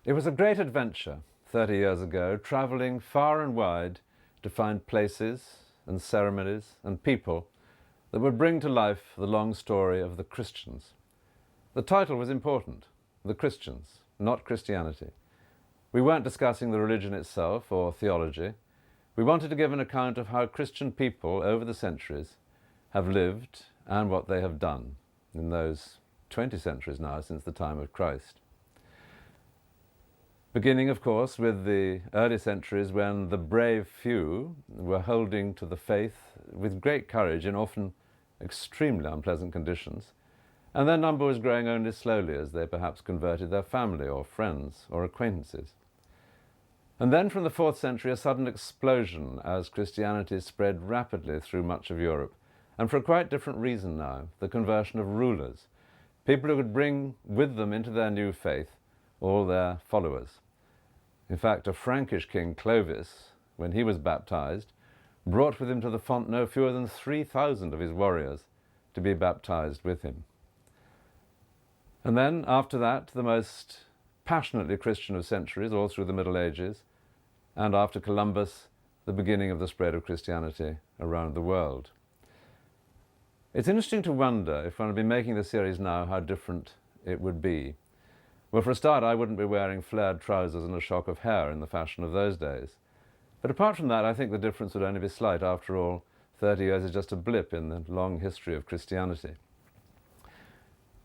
It was a great adventure 30 years ago, travelling far and wide to find places and ceremonies and people that would bring to life the long story of the Christians. The title was important, the Christians, not Christianity. We weren't discussing the religion itself or theology. We wanted to give an account of how Christian people over the centuries have lived and what they have done in those 20 centuries now since the time of Christ. Beginning, of course, with the early centuries when the brave few were holding to the faith with great courage in often extremely unpleasant conditions, and their number was growing only slowly as they perhaps converted their family or friends or acquaintances. And then from the 4th century, a sudden explosion as Christianity spread rapidly through much of Europe, and for a quite different reason now, the conversion of rulers, people who could bring with them into their new faith all their followers. In fact, a Frankish king, Clovis, when he was baptized, brought with him to the font no fewer than 3,000 of his warriors to be baptized with him. And then, after that, the most passionately Christian of centuries, all through the Middle Ages, and after Columbus, the beginning of the spread of Christianity around the world. It's interesting to wonder, if one had been making the series now, how different it would be. Well, for a start, I wouldn't be wearing flared trousers and a shock of hair in the fashion of those days. But apart from that, I think the difference would only be slight. After all, 30 years is just a blip in the long history of Christianity.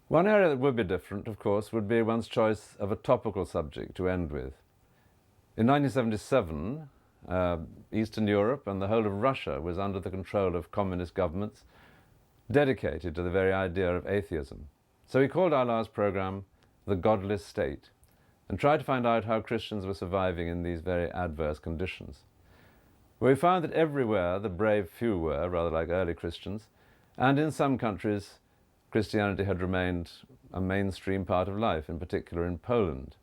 One area that would be different, of course, would be one's choice of a topical subject to end with. In 1977, Eastern Europe and the whole of Russia was under the control of communist governments dedicated to the very idea of atheism. So we called our last program The Godless State, and tried to find out how Christians were surviving in these very adverse conditions. We found that everywhere the brave few were, rather like early Christians, and in some countries Christianity had remained a mainstream part of life, in particular in Poland.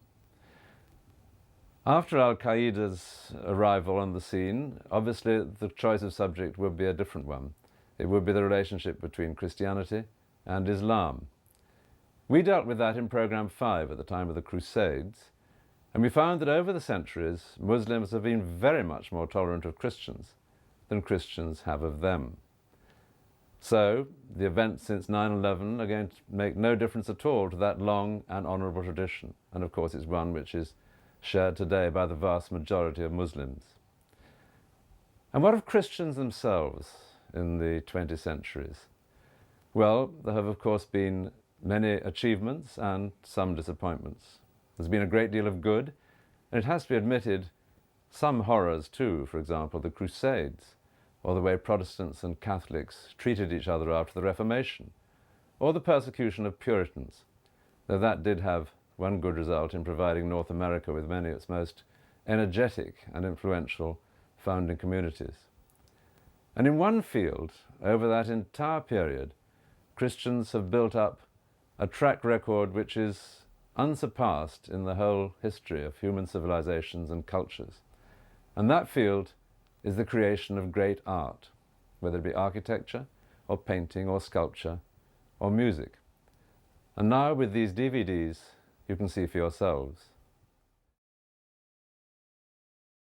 After Al-Qaeda's arrival on the scene, obviously the choice of subject would be a different one. It would be the relationship between Christianity and Islam. We dealt with that in Program 5 at the time of the Crusades, and we found that over the centuries, Muslims have been very much more tolerant of Christians than Christians have of them. So, the events since 9/11 are going to make no difference at all to that long and honourable tradition, and of course it's one which is shared today by the vast majority of Muslims. And what of Christians themselves in the 20 centuries? Well, there have of course been many achievements and some disappointments. There's been a great deal of good, and it has to be admitted, some horrors too, for example, the Crusades, or the way Protestants and Catholics treated each other after the Reformation, or the persecution of Puritans, though that did have one good result in providing North America with many of its most energetic and influential founding communities. And in one field, over that entire period, Christians have built up a track record which is unsurpassed in the whole history of human civilizations and cultures. And that field is the creation of great art, whether it be architecture, or painting, or sculpture, or music. And now with these DVDs, you can see for yourselves.